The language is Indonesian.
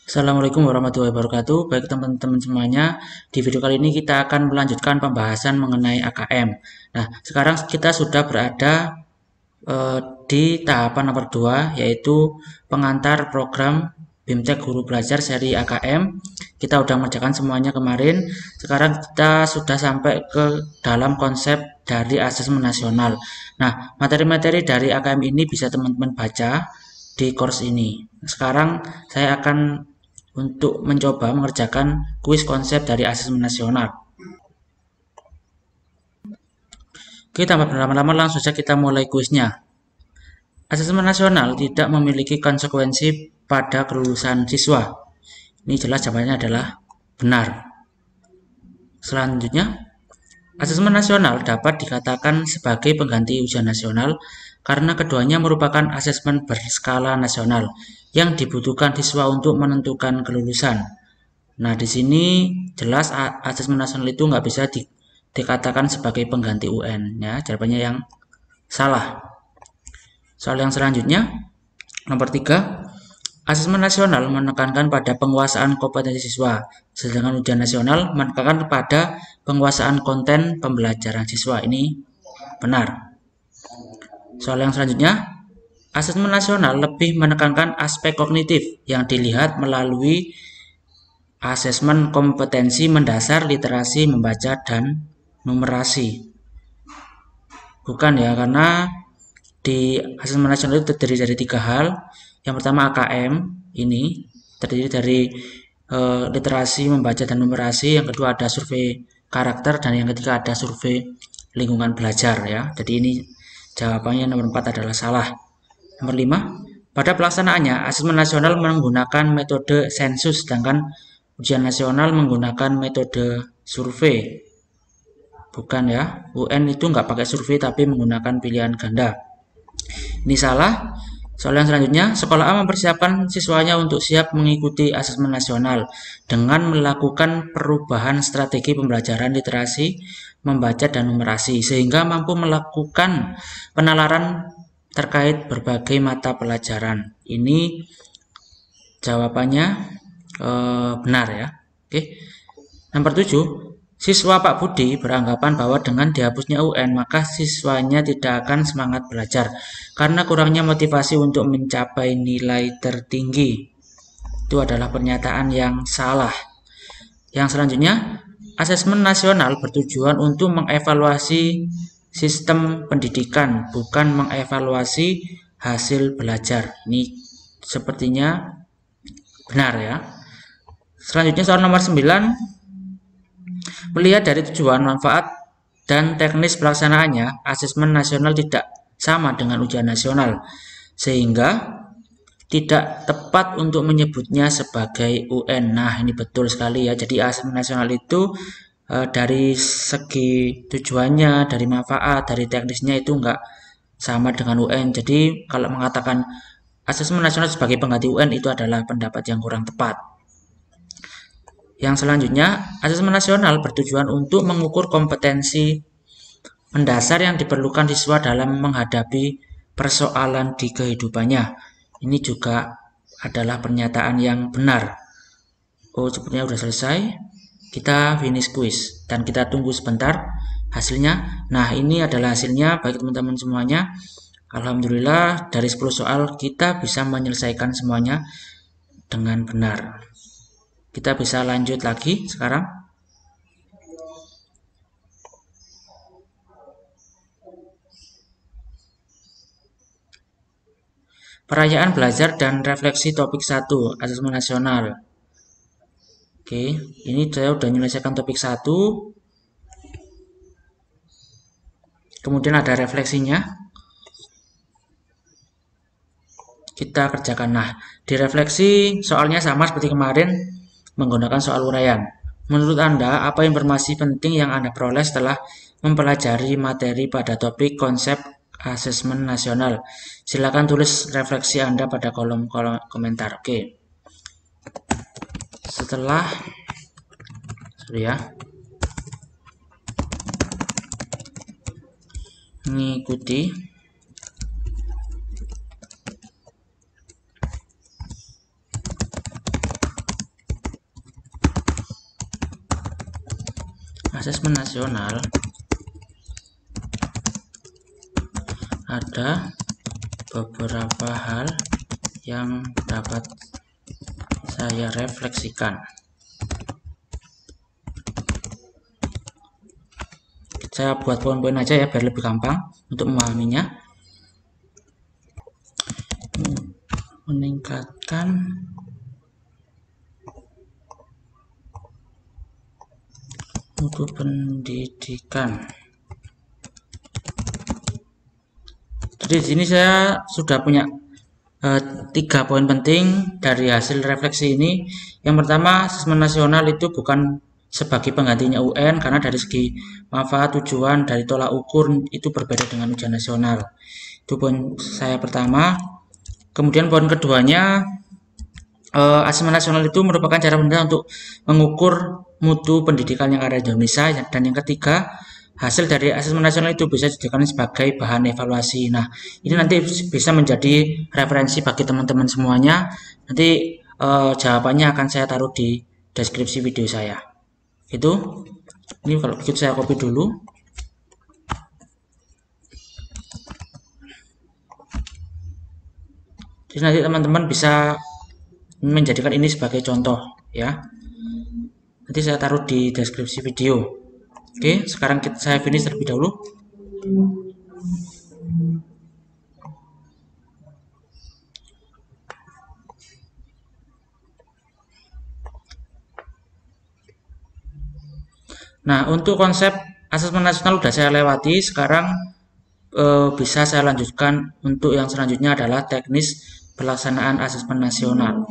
Assalamualaikum warahmatullahi wabarakatuh. Baik teman-teman semuanya, di video kali ini kita akan melanjutkan pembahasan mengenai AKM. Nah, sekarang kita sudah berada di tahapan nomor 2, yaitu pengantar program BIMTEK Guru Belajar seri AKM. Kita sudah mengerjakan semuanya kemarin. Sekarang kita sudah sampai ke dalam konsep dari asesmen nasional. Nah, materi-materi dari AKM ini bisa teman-teman baca di course ini. Sekarang saya akan untuk mencoba mengerjakan kuis konsep dari asesmen nasional. Oke, tanpa berlama-lama langsung saja kita mulai kuisnya. Asesmen nasional tidak memiliki konsekuensi pada kelulusan siswa. Ini jelas jawabannya adalah benar. Selanjutnya, asesmen nasional dapat dikatakan sebagai pengganti ujian nasional karena keduanya merupakan asesmen berskala nasional yang dibutuhkan siswa untuk menentukan kelulusan. Nah, di sini jelas asesmen nasional itu nggak bisa dikatakan sebagai pengganti UN, ya. Jawabannya yang salah. Soal yang selanjutnya, nomor 3, asesmen nasional menekankan pada penguasaan kompetensi siswa, sedangkan ujian nasional menekankan pada penguasaan konten pembelajaran siswa. Ini benar. Soal yang selanjutnya, asesmen nasional lebih menekankan aspek kognitif yang dilihat melalui asesmen kompetensi mendasar literasi membaca dan numerasi. Bukan ya, karena di asesmen nasional itu terdiri dari 3 hal. Yang pertama AKM ini terdiri dari literasi membaca dan numerasi. Yang kedua ada survei karakter dan yang ketiga ada survei lingkungan belajar ya. Jadi ini jawabannya nomor 4 adalah salah. Nomor 5, pada pelaksanaannya asesmen nasional menggunakan metode sensus sedangkan ujian nasional menggunakan metode survei. Bukan ya, UN itu nggak pakai survei tapi menggunakan pilihan ganda. Ini salah. Soal yang selanjutnya, sekolah A mempersiapkan siswanya untuk siap mengikuti asesmen nasional dengan melakukan perubahan strategi pembelajaran literasi, membaca dan numerasi sehingga mampu melakukan penalaran terkait berbagai mata pelajaran. Ini jawabannya benar ya. Oke. Nomor 7, siswa Pak Budi beranggapan bahwa dengan dihapusnya UN maka siswanya tidak akan semangat belajar karena kurangnya motivasi untuk mencapai nilai tertinggi. Itu adalah pernyataan yang salah. Yang selanjutnya, asesmen nasional bertujuan untuk mengevaluasi sistem pendidikan, bukan mengevaluasi hasil belajar. Ini sepertinya benar ya. Selanjutnya soal nomor 9, melihat dari tujuan, manfaat, dan teknis pelaksanaannya, asesmen nasional tidak sama dengan ujian nasional, sehingga tidak tepat untuk menyebutnya sebagai UN. Nah, ini betul sekali ya. Jadi asesmen nasional itu dari segi tujuannya, dari manfaat, dari teknisnya itu enggak sama dengan UN. Jadi kalau mengatakan asesmen nasional sebagai pengganti UN itu adalah pendapat yang kurang tepat. Yang selanjutnya, asesmen nasional bertujuan untuk mengukur kompetensi mendasar yang diperlukan siswa dalam menghadapi persoalan di kehidupannya. Ini juga adalah pernyataan yang benar. Oh, sepertinya sudah selesai. Kita finish quiz dan kita tunggu sebentar hasilnya. Nah, ini adalah hasilnya bagi teman-teman semuanya. Alhamdulillah dari 10 soal kita bisa menyelesaikan semuanya dengan benar. Kita bisa lanjut lagi sekarang. Perayaan belajar dan refleksi topik 1, asesmen nasional. Oke, ini saya sudah menyelesaikan topik 1. Kemudian ada refleksinya. Kita kerjakan. Nah, di refleksi soalnya sama seperti kemarin, menggunakan soal uraian. Menurut Anda, apa informasi penting yang Anda peroleh setelah mempelajari materi pada topik konsep asesmen nasional? Silakan tulis refleksi Anda pada kolom komentar. Oke. Setelah mengikuti asesmen nasional ada beberapa hal yang dapat saya refleksikan. Saya buat poin-poin aja ya biar lebih gampang untuk memahaminya. Meningkatkan mutu pendidikan. Jadi di sini saya sudah punya 3 poin penting dari hasil refleksi ini. Yang pertama, asesmen nasional itu bukan sebagai penggantinya UN karena dari segi manfaat, tujuan dari tolak ukur itu berbeda dengan ujian nasional. Itu poin saya pertama. Kemudian poin keduanya, asesmen nasional itu merupakan cara benar untuk mengukur mutu pendidikan yang ada di Indonesia. Dan yang ketiga, hasil dari asesmen nasional itu bisa dijadikan sebagai bahan evaluasi. Nah, ini nanti bisa menjadi referensi bagi teman-teman semuanya. Nanti jawabannya akan saya taruh di deskripsi video saya. Itu. Ini kalau begitu saya copy dulu. Jadi nanti teman-teman bisa menjadikan ini sebagai contoh ya. Nanti saya taruh di deskripsi video. Oke, sekarang saya finish terlebih dahulu. Nah, untuk konsep asesmen nasional sudah saya lewati. Sekarang bisa saya lanjutkan untuk yang selanjutnya adalah teknis pelaksanaan asesmen nasional.